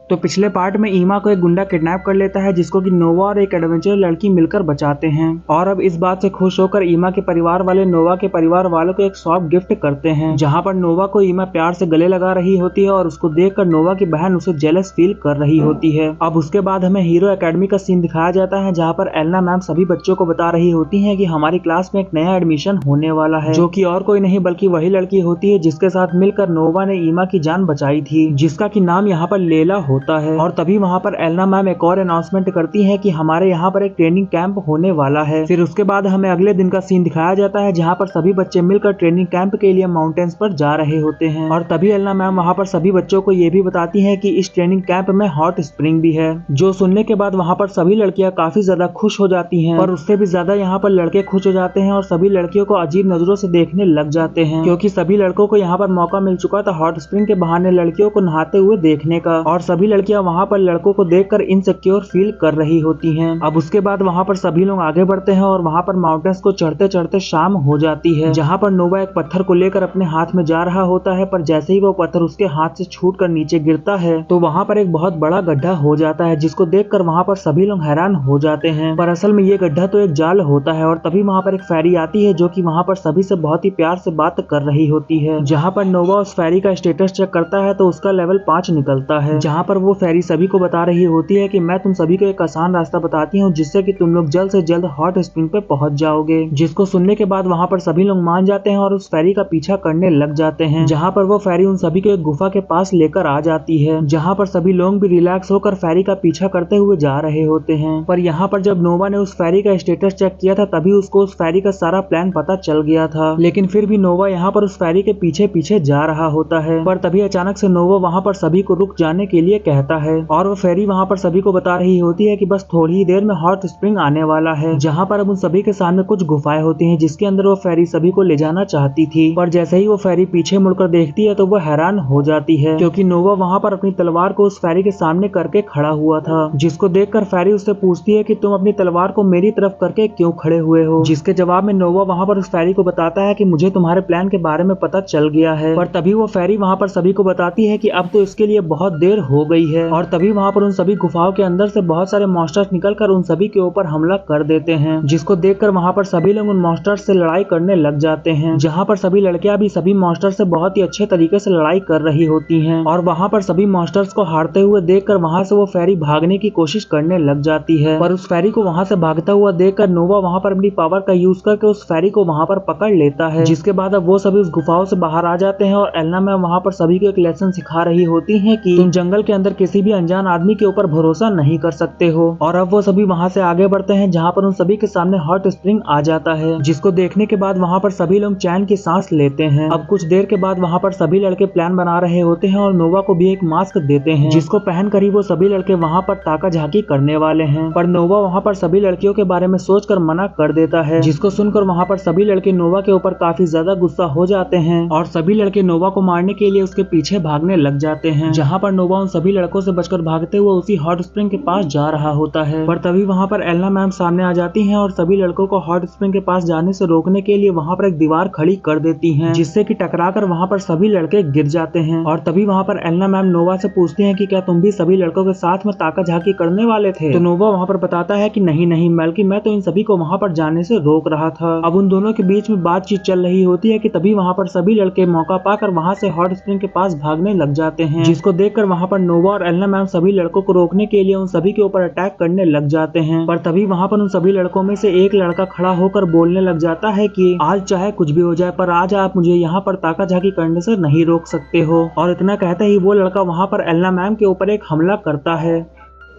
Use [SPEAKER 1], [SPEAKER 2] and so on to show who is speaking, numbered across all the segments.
[SPEAKER 1] तो पिछले पार्ट में ईमा को एक गुंडा किडनैप कर लेता है, जिसको कि नोवा और एक एडवेंचर लड़की मिलकर बचाते हैं। और अब इस बात से खुश होकर ईमा के परिवार वाले नोवा के परिवार वालों को एक शॉप गिफ्ट करते हैं, जहां पर नोवा को ईमा प्यार से गले लगा रही होती है और उसको देखकर नोवा की बहन उसे जेलस फील कर रही होती है। अब उसके बाद हमें हीरो एकेडमी का सीन दिखाया जाता है, जहाँ पर एलना मैम सभी बच्चों को बता रही होती है कि हमारी क्लास में एक नया एडमिशन होने वाला है, जो कि और कोई नहीं बल्कि वही लड़की होती है जिसके साथ मिलकर नोवा ने ईमा की जान बचाई थी, जिसका कि नाम यहाँ पर लेला होता है। और तभी वहाँ पर एलना मैम एक और अनाउंसमेंट करती है कि हमारे यहाँ पर एक ट्रेनिंग कैंप होने वाला है। फिर उसके बाद हमें अगले दिन का सीन दिखाया जाता है, जहाँ पर सभी बच्चे मिलकर ट्रेनिंग कैंप के लिए माउंटेन्स पर जा रहे होते हैं। और तभी एलना मैम वहाँ पर सभी बच्चों को ये भी बताती है कि इस ट्रेनिंग कैंप में हॉट स्प्रिंग भी है, जो सुनने के बाद वहाँ पर सभी लड़कियां काफी ज्यादा खुश हो जाती हैं। और उससे भी ज्यादा यहाँ पर लड़के खुश हो जाते हैं और सभी लड़कियों को अजीब नजरों से देखने लग जाते हैं, क्योंकि सभी लड़कों को यहाँ पर मौका मिल चुका था हॉट स्प्रिंग के बहाने लड़कियों को नहाते हुए देखने का। और सभी लड़कियां वहाँ पर लड़कों को देखकर इनसिक्योर फील कर रही होती हैं। अब उसके बाद वहाँ पर सभी लोग आगे बढ़ते हैं और वहाँ पर माउंटेन्स को चढ़ते चढ़ते शाम हो जाती है, जहाँ पर नोवा एक पत्थर को लेकर अपने हाथ में जा रहा होता है, पर जैसे ही वो पत्थर उसके हाथ से छूट कर नीचे गिरता है तो वहाँ पर एक बहुत बड़ा गड्ढा हो जाता है, जिसको देखकर वहाँ पर सभी लोग हैरान हो जाते हैं। पर असल में ये गड्ढा तो एक जाल होता है। और तभी वहाँ पर एक फेरी आती है, जो कि वहाँ पर सभी से बहुत ही प्यार से बात कर रही होती है। जहाँ पर नोवा उस फेरी का स्टेटस चेक करता है तो उसका लेवल 5 निकलता है, जहाँ पर वो फेरी सभी को बता रही होती है कि मैं तुम सभी को एक आसान रास्ता बताती हूँ, जिससे कि तुम लोग जल्द से जल्द हॉट स्प्रिंग पे पहुंच जाओगे। जिसको सुनने के बाद वहाँ पर सभी लोग मान जाते हैं और उस फेरी का पीछा करने लग जाते हैं, जहाँ पर वो फेरी उन सभी को एक गुफा के पास लेकर आ जाती है, जहाँ पर सभी लोग भी रिलैक्स होकर फेरी का पीछा करते हुए जा रहे होते हैं। पर यहाँ पर जब नोवा ने उस फेरी का स्टेटस चेक किया था, तभी उसको उस फेरी का सारा प्लान पता चल गया था, लेकिन फिर भी नोवा यहाँ पर उस फेरी के पीछे पीछे जा रहा होता है। पर तभी अचानक से नोवा वहाँ पर सभी को रुक जाने के लिए कहता है और वो फेरी वहाँ पर सभी को बता रही होती है कि बस थोड़ी ही देर में हॉट स्प्रिंग आने वाला है, जहाँ पर अब उन सभी के सामने कुछ गुफाएं होती हैं, जिसके अंदर वो फेरी सभी को ले जाना चाहती थी। पर जैसे ही वो फेरी पीछे मुड़कर देखती है तो वो हैरान हो जाती है, क्योंकि नोवा वहाँ पर अपनी तलवार को उस फेरी के सामने करके खड़ा हुआ था, जिसको देखकर फेरी उससे पूछती है कि तुम अपनी तलवार को मेरी तरफ करके क्यों खड़े हुए हो। जिसके जवाब में नोवा वहाँ पर उस फेरी को बताता है कि मुझे तुम्हारे प्लान के बारे में पता चल गया है। पर तभी वो फेरी वहाँ पर सभी को बताती है कि अब तो इसके लिए बहुत देर हो गई है। और तभी वहाँ पर उन सभी गुफाओं के अंदर से बहुत सारे मॉन्स्टर्स निकलकर उन सभी के ऊपर हमला कर देते हैं, जिसको देखकर वहाँ पर सभी लोग उन मॉन्स्टर्स से लड़ाई करने लग जाते हैं, जहाँ पर सभी लड़कियां भी सभी मॉन्स्टर्स से बहुत ही अच्छे तरीके से लड़ाई कर रही होती हैं। और वहाँ पर सभी मॉन्स्टर्स को हारते हुए देखकर वहाँ से वो फेरी भागने की कोशिश करने लग जाती है। पर उस फेरी को वहाँ से भागता हुआ देखकर नोवा वहाँ पर अपनी पावर का यूज करके उस फेरी को वहाँ पर पकड़ लेता है, जिसके बाद अब वो सभी उस गुफाओं से बाहर आ जाते हैं। और एलना मैम वहाँ पर सभी को एक लेसन सिखा रही होती है कि तुम जंगल के अंदर किसी भी अनजान आदमी के ऊपर भरोसा नहीं कर सकते हो। और अब वो सभी वहाँ से आगे बढ़ते हैं, जहाँ पर उन सभी के सामने हॉट स्प्रिंग आ जाता है, जिसको देखने के बाद वहाँ पर सभी लोग चैन की सांस लेते हैं। अब कुछ देर के बाद वहाँ पर सभी लड़के प्लान बना रहे होते हैं और नोवा को भी एक मास्क देते हैं, जिसको पहनकर ही वो सभी लड़के वहाँ पर ताका झाकी करने वाले हैं। पर नोवा वहाँ पर सभी लड़कियों के बारे में सोचकर मना कर देता है, जिसको सुनकर वहाँ पर सभी लड़के नोवा के ऊपर काफी ज्यादा गुस्सा हो जाते हैं और सभी लड़के नोवा को मारने के लिए उसके पीछे भागने लग जाते हैं, जहाँ पर नोवा उन सभी लड़कों से बचकर भागते हुए उसी हॉट स्प्रिंग के पास जा रहा होता है। पर तभी वहाँ पर एलना मैम सामने आ जाती हैं और सभी लड़कों को हॉट स्प्रिंग के पास जाने से रोकने के लिए वहाँ पर एक दीवार खड़ी कर देती हैं, जिससे कि टकराकर वहाँ पर सभी लड़के गिर जाते हैं। और तभी वहाँ पर एलना मैम नोवा से पूछती हैं कि क्या तुम भी सभी लड़कों के साथ में ताका झाकी करने वाले थे। तो नोवा वहाँ पर बताता है कि नहीं नहीं, बल्कि मैं तो इन सभी को वहाँ पर जाने से रोक रहा था। अब उन दोनों के बीच में बातचीत चल रही होती है कि तभी वहाँ पर सभी लड़के मौका पाकर वहाँ से हॉट स्प्रिंग के पास भागने लग जाते हैं, जिसको देखकर वहाँ पर नोवा और एलना मैम सभी लड़कों को रोकने के लिए उन सभी के ऊपर अटैक करने लग जाते हैं। पर तभी वहाँ पर उन सभी लड़कों में से एक लड़का खड़ा होकर बोलने लग जाता है कि आज चाहे कुछ भी हो जाए, पर आज आप मुझे यहाँ पर ताका झाकी करने से नहीं रोक सकते हो। और इतना कहते ही वो लड़का वहाँ पर एलना मैम के ऊपर एक हमला करता है।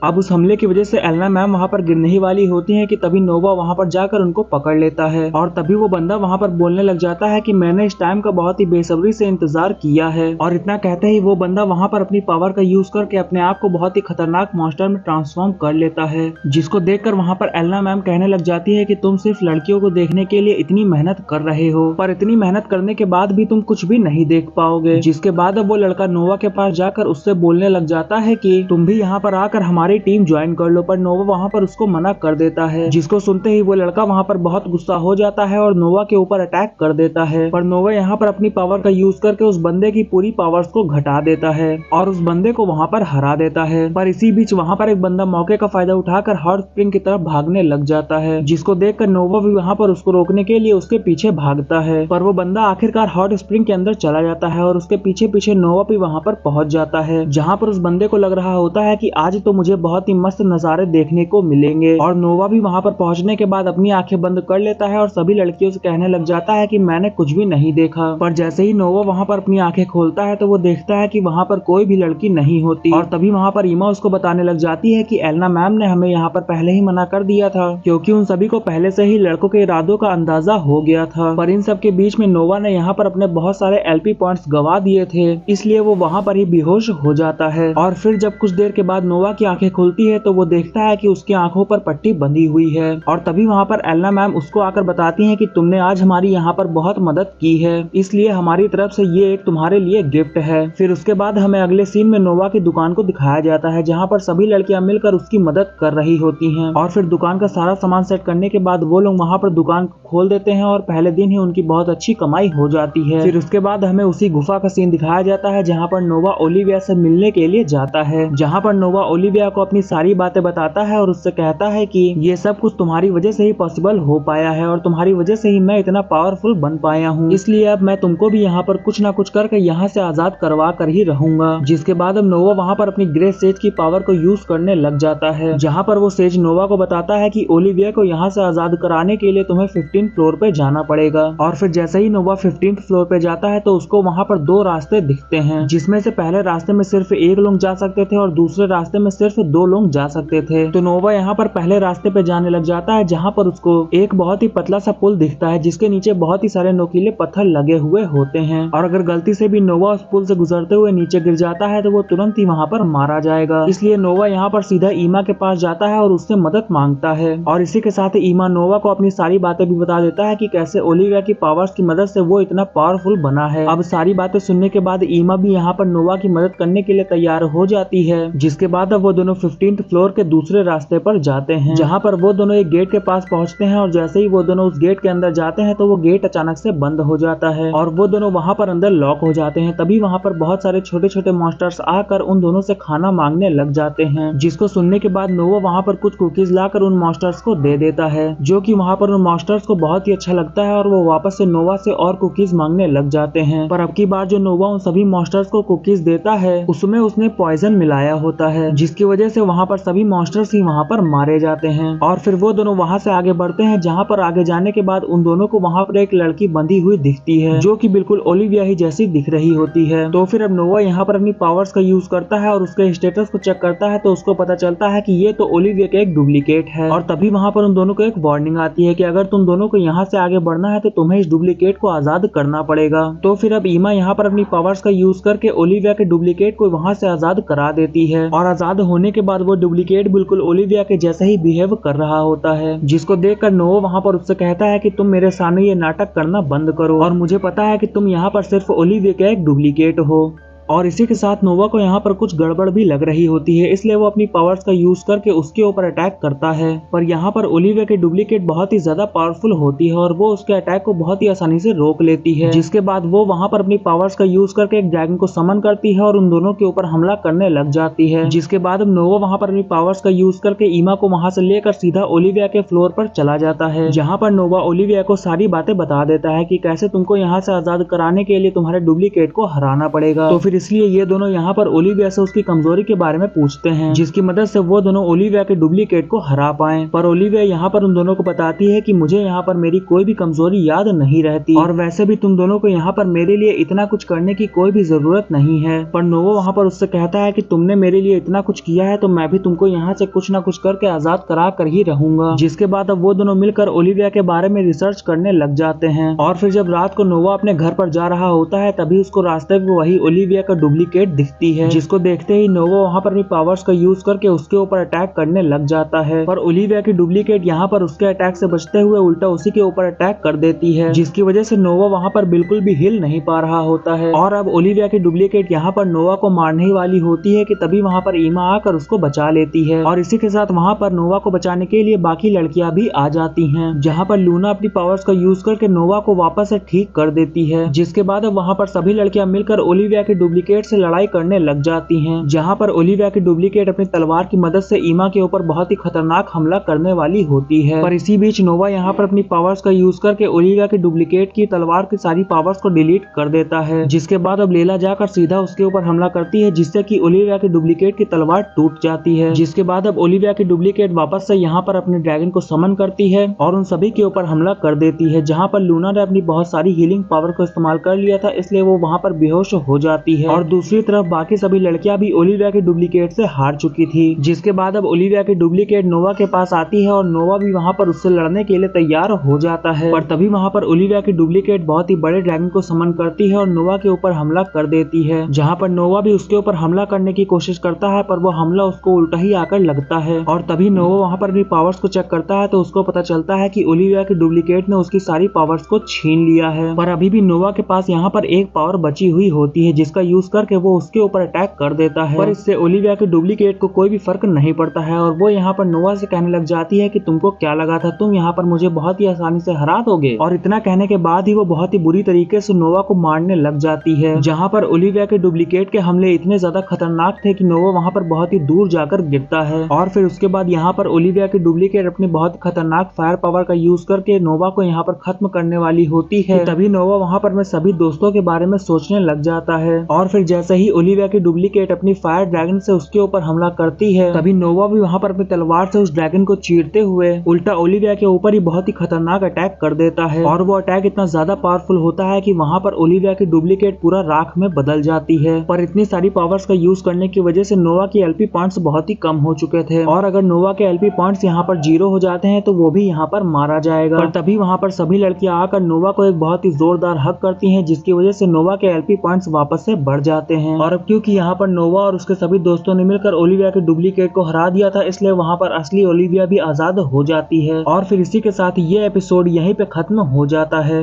[SPEAKER 1] अब उस हमले की वजह से एलना मैम वहाँ पर गिरने ही वाली होती है कि तभी नोवा वहाँ पर जाकर उनको पकड़ लेता है। और तभी वो बंदा वहाँ पर बोलने लग जाता है कि मैंने इस टाइम का बहुत ही बेसब्री से इंतजार किया है। और इतना कहते ही वो बंदा वहाँ पर अपनी पावर का यूज करके अपने आप को बहुत ही खतरनाक मॉन्स्टर में ट्रांसफॉर्म कर लेता है, जिसको देखकर वहाँ पर एलना मैम कहने लग जाती है कि तुम सिर्फ लड़कियों को देखने के लिए इतनी मेहनत कर रहे हो, पर इतनी मेहनत करने के बाद भी तुम कुछ भी नहीं देख पाओगे। जिसके बाद अब वो लड़का नोवा के पास जाकर उससे बोलने लग जाता है कि तुम भी यहाँ पर आकर हमारे हमारी टीम ज्वाइन कर लो, पर नोवा वहाँ पर उसको मना कर देता है, जिसको सुनते ही वो लड़का वहाँ पर बहुत गुस्सा हो जाता है और नोवा के ऊपर अटैक कर देता है। पर नोवा यहाँ पर अपनी पावर का यूज करके उस बंदे की पूरी पावर्स को घटा देता है और उस बंदे को वहाँ पर हरा देता है। पर इसी बीच वहाँ पर एक बंदा मौके का फायदा उठाकर हॉट स्प्रिंग की तरफ भागने लग जाता है, जिसको देखकर नोवा भी वहाँ पर उसको रोकने के लिए उसके पीछे भागता है। पर वो बंदा आखिरकार हॉट स्प्रिंग के अंदर चला जाता है और उसके पीछे पीछे नोवा भी वहाँ पर पहुंच जाता है, जहाँ पर उस बंदे को लग रहा होता है कि आज तो मुझे बहुत ही मस्त नजारे देखने को मिलेंगे। और नोवा भी वहाँ पर पहुंचने के बाद अपनी आंखें बंद कर लेता है और सभी लड़कियों से कहने लग जाता है कि मैंने कुछ भी नहीं देखा। पर जैसे ही नोवा वहाँ पर अपनी आंखें खोलता है तो वो देखता है कि वहाँ पर कोई भी लड़की नहीं होती। और तभी वहाँ पर ईमा उसको बताने लग जाती है कि एलना मैम ने हमें यहाँ पर पहले ही मना कर दिया था, क्योंकि उन सभी को पहले से ही लड़कों के इरादों का अंदाजा हो गया था। पर इन सब के बीच में नोवा ने यहाँ पर अपने बहुत सारे एलपी पॉइंट्स गवा दिए थे, इसलिए वो वहाँ पर ही बेहोश हो जाता है। और फिर जब कुछ देर के बाद नोवा की आंखें खुलती है तो वो देखता है कि उसकी आंखों पर पट्टी बंधी हुई है। और तभी वहाँ पर एलना मैम उसको आकर बताती है कि तुमने आज हमारी यहाँ पर बहुत मदद की है, इसलिए हमारी तरफ से ये एक तुम्हारे लिए गिफ्ट है। फिर उसके बाद हमें अगले सीन में नोवा की दुकान को दिखाया जाता है, जहाँ पर सभी लड़कियां मिलकर उसकी मदद कर रही होती हैं। और फिर दुकान का सारा सामान सेट करने के बाद वो लोग वहाँ पर दुकान खोल देते हैं और पहले दिन ही उनकी बहुत अच्छी कमाई हो जाती है। फिर उसके बाद हमें उसी गुफा का सीन दिखाया जाता है, जहाँ पर नोवा ओलिविया से मिलने के लिए जाता है, जहाँ पर नोवा ओलिविया को अपनी सारी बातें बताता है और उससे कहता है कि ये सब कुछ तुम्हारी वजह से ही पॉसिबल हो पाया है और तुम्हारी वजह से ही मैं इतना पावरफुल बन पाया हूँ, इसलिए अब मैं तुमको भी यहाँ पर कुछ ना कुछ करके यहाँ से आजाद करवा कर ही रहूंगा। जिसके बाद अब नोवा वहाँ पर अपनी ग्रे सेज की पावर को यूज करने लग जाता है, जहाँ पर वो सेज नोवा को बताता है कि ओलिविया को यहाँ से आजाद कराने के लिए तुम्हें 15 फ्लोर पे जाना पड़ेगा। और फिर जैसे ही नोवा 15 फ्लोर पे जाता है तो उसको वहाँ पर दो रास्ते दिखते हैं, जिसमें से पहले रास्ते में सिर्फ एक लोग जा सकते थे और दूसरे रास्ते में सिर्फ दो लोग जा सकते थे। तो नोवा यहाँ पर पहले रास्ते पे जाने लग जाता है, जहाँ पर उसको एक बहुत ही पतला सा पुल दिखता है, जिसके नीचे बहुत ही सारे नोकीले पत्थर लगे हुए होते हैं। और अगर गलती से भी नोवा उस पुल से गुजरते हुए नीचे गिर जाता है तो वो तुरंत ही वहाँ पर मारा जाएगा, इसलिए नोवा यहाँ पर सीधा ईमा के पास जाता है और उससे मदद मांगता है। और इसी के साथ ईमा नोवा को अपनी सारी बातें भी बता देता है कि कैसे ओलिविया की पावर्स की मदद से वो इतना पावरफुल बना है। अब सारी बातें सुनने के बाद ईमा भी यहाँ पर नोवा की मदद करने के लिए तैयार हो जाती है। जिसके बाद अब वो दोनों 15th फ्लोर के दूसरे रास्ते पर जाते हैं, जहाँ पर वो दोनों एक गेट के पास पहुँचते हैं और जैसे ही वो दोनों उस गेट के अंदर जाते हैं तो वो गेट अचानक से बंद हो जाता है और वो दोनों वहाँ पर अंदर लॉक हो जाते हैं। तभी वहाँ पर बहुत सारे छोटे छोटे मॉन्स्टर्स आकर उन दोनों से खाना मांगने लग जाते हैं, जिसको सुनने के बाद नोवा वहाँ पर कुछ कुकीज लाकर उन मॉन्स्टर्स को दे देता है, जो कि वहाँ पर उन मॉन्स्टर्स को बहुत ही अच्छा लगता है और वो वापस से नोवा से और कुकीज मांगने लग जाते हैं। पर अब की बार जो नोवा उन सभी मॉन्स्टर्स को कुकीज देता है उसमें उसने पॉइजन मिलाया होता है, जिसकी वजह से वहाँ पर सभी मॉन्स्टर्स ही वहाँ पर मारे जाते हैं। और फिर वो दोनों वहाँ से आगे बढ़ते हैं, जहाँ पर आगे जाने के बाद उन दोनों को वहाँ पर एक लड़की बंधी हुई दिखती है, जो कि बिल्कुल ओलिविया ही जैसी दिख रही होती है। तो फिर अब नोवा यहाँ पर अपनी पावर्स का यूज करता है और उसके स्टेटस को चेक करता है तो उसको पता चलता है कि ये तो ओलिविया का एक डुप्लीकेट है। और तभी वहाँ पर उन दोनों को एक वार्निंग आती है कि अगर तुम दोनों को यहाँ से आगे बढ़ना है तो तुम्हें इस डुप्लीकेट को आजाद करना पड़ेगा। तो फिर अब ईमा यहाँ पर अपनी पावर्स का यूज करके ओलिविया के डुप्लीकेट को वहाँ से आजाद करा देती है और आजाद होने के बाद वो डुप्लीकेट बिल्कुल ओलिविया के जैसा ही बिहेव कर रहा होता है, जिसको देखकर नोवा वहाँ पर उससे कहता है कि तुम मेरे सामने ये नाटक करना बंद करो और मुझे पता है कि तुम यहाँ पर सिर्फ ओलिविया का एक डुप्लीकेट हो। और इसी के साथ नोवा को यहाँ पर कुछ गड़बड़ भी लग रही होती है, इसलिए वो अपनी पावर्स का यूज करके उसके ऊपर अटैक करता है। पर यहाँ पर ओलिविया की डुप्लीकेट बहुत ही ज्यादा पावरफुल होती है और वो उसके अटैक को बहुत ही आसानी से रोक लेती है, जिसके बाद वो वहाँ पर अपनी पावर्स का यूज करके एक ड्रैगन को समन करती है और उन दोनों के ऊपर हमला करने लग जाती है। जिसके बाद नोवा वहाँ पर अपनी पावर्स का यूज करके ईमा को वहाँ से लेकर सीधा ओलिविया के फ्लोर पर चला जाता है, जहाँ पर नोवा ओलिविया को सारी बातें बता देता है कि कैसे तुमको यहाँ से आजाद कराने के लिए तुम्हारे डुप्लीकेट को हराना पड़ेगा। तो फिर इसलिए ये दोनों यहाँ पर ओलिविया से उसकी कमजोरी के बारे में पूछते हैं, जिसकी मदद से वो दोनों ओलिविया के डुप्लीकेट को हरा पाएं। पर ओलिविया यहाँ पर उन दोनों को बताती है कि मुझे यहाँ पर मेरी कोई भी कमजोरी याद नहीं रहती और वैसे भी तुम दोनों को यहाँ पर मेरे लिए इतना कुछ करने की कोई भी जरूरत नहीं है। पर नोवा वहाँ पर उससे कहता है कि तुमने मेरे लिए इतना कुछ किया है तो मैं भी तुमको यहाँ से कुछ ना कुछ करके आजाद करा कर ही रहूंगा। जिसके बाद अब वो दोनों मिलकर ओलिविया के बारे में रिसर्च करने लग जाते हैं। और फिर जब रात को नोवा अपने घर पर जा रहा होता है तभी उसको रास्ते में वही ओलिविया का डुप्लीकेट दिखती है, जिसको देखते ही नोवा वहाँ पर अपनी पावर्स का यूज करके उसके ऊपर अटैक करने लग जाता है। पर ओलिविया की डुप्लीकेट यहाँ पर उसके अटैक से बचते हुए उल्टा उसी के ऊपर अटैक कर देती है, जिसकी वजह से नोवा वहाँ पर बिल्कुल भी हिल नहीं पा रहा होता है। और अब ओलिविया की डुप्लीकेट यहाँ पर नोवा को मारने ही वाली होती है कि तभी वहाँ पर ईमा आकर उसको बचा लेती है। और इसी के साथ वहाँ पर नोवा को बचाने के लिए बाकी लड़कियां भी आ जाती हैं, जहाँ पर लूना अपनी पावर्स का यूज करके नोवा को वापस से ठीक कर देती है। जिसके बाद अब वहाँ पर सभी लड़कियां मिलकर ओलिविया की डुप्लीकेट से लड़ाई करने लग जाती हैं, जहाँ पर ओलिविया की डुप्लीकेट अपनी तलवार की मदद से ईमा के ऊपर बहुत ही खतरनाक हमला करने वाली होती है। पर इसी बीच नोवा यहाँ पर अपनी पावर्स का यूज करके ओलिविया की डुप्लीकेट की तलवार की सारी पावर्स को डिलीट कर देता है। जिसके बाद अब लेला जाकर सीधा उसके ऊपर हमला करती है, जिससे कि ओलिविया की डुप्लीकेट की तलवार टूट जाती है। जिसके बाद अब ओलिविया की डुप्लीकेट वापस से यहाँ पर अपने ड्रैगन को समन करती है और उन सभी के ऊपर हमला कर देती है, जहाँ पर लूना ने अपनी बहुत सारी हीलिंग पावर को इस्तेमाल कर लिया था, इसलिए वो वहाँ पर बेहोश हो जाती है। और दूसरी तरफ बाकी सभी लड़कियां भी ओलिविया की डुप्लीकेट से हार चुकी थी। जिसके बाद अब ओलिविया की डुप्लीकेट नोवा के पास आती है और नोवा भी वहाँ पर उससे लड़ने के लिए तैयार हो जाता है। पर तभी वहाँ पर ओलिविया की डुप्लीकेट बहुत ही बड़े ड्रैगन को समन करती है और नोवा के ऊपर हमला कर देती है, जहाँ पर नोवा भी उसके ऊपर हमला करने की कोशिश करता है, पर वो हमला उसको उल्टा ही आकर लगता है। और तभी नोवा वहाँ पर अपनी पावर्स को चेक करता है तो उसको पता चलता है कि ओलिविया की डुप्लीकेट ने उसकी सारी पावर्स को छीन लिया है। पर अभी भी नोवा के पास यहाँ पर एक पावर बची हुई होती है, जिसका यूज करके वो उसके ऊपर अटैक कर देता है। पर इससे ओलिविया की डुप्लीकेट को कोई भी फर्क नहीं पड़ता है और वो यहाँ पर नोवा से कहने लग जाती है कि तुमको क्या लगा था, तुम यहाँ पर मुझे बहुत ही आसानी से हरा दोगे। और इतना कहने के बाद ही वो बहुत ही बुरी तरीके से नोवा को मारने लग जाती है, जहाँ पर ओलिविया के डुप्लीकेट के हमले इतने ज्यादा खतरनाक थे कि नोवा वहाँ पर बहुत ही दूर जाकर गिरता है। और फिर उसके बाद यहाँ पर ओलिविया की डुप्लीकेट अपनी बहुत खतरनाक फायर पावर का यूज करके नोवा को यहाँ पर खत्म करने वाली होती है। तभी नोवा वहाँ पर सभी दोस्तों के बारे में सोचने लग जाता है। और फिर जैसे ही ओलिविया की डुप्लीकेट अपनी फायर ड्रैगन से उसके ऊपर हमला करती है, तभी नोवा भी वहाँ पर अपनी तलवार से उस ड्रैगन को चीरते हुए उल्टा ओलिविया के ऊपर ही बहुत ही खतरनाक अटैक कर देता है। और वो अटैक इतना ज्यादा पावरफुल होता है कि वहाँ पर ओलिविया की डुप्लीकेट पूरा राख में बदल जाती है। पर इतनी सारी पावर्स का यूज करने की वजह से नोवा की एलपी पॉइंट्स बहुत ही कम हो चुके थे, और अगर नोवा के एलपी पॉइंट्स यहाँ पर 0 हो जाते हैं तो वो भी यहाँ पर मारा जाएगा। पर तभी वहाँ पर सभी लड़कियां आकर नोवा को एक बहुत ही जोरदार हक करती हैं, जिसकी वजह से नोवा के एलपी पॉइंट्स वापस से बढ़ जाते हैं। और अब क्योंकि यहाँ पर नोवा और उसके सभी दोस्तों ने मिलकर ओलिविया की डुप्लीकेट को हरा दिया था, इसलिए वहाँ पर असली ओलिविया भी आजाद हो जाती है। और फिर इसी के साथ ये एपिसोड यहीं पे खत्म हो जाता है।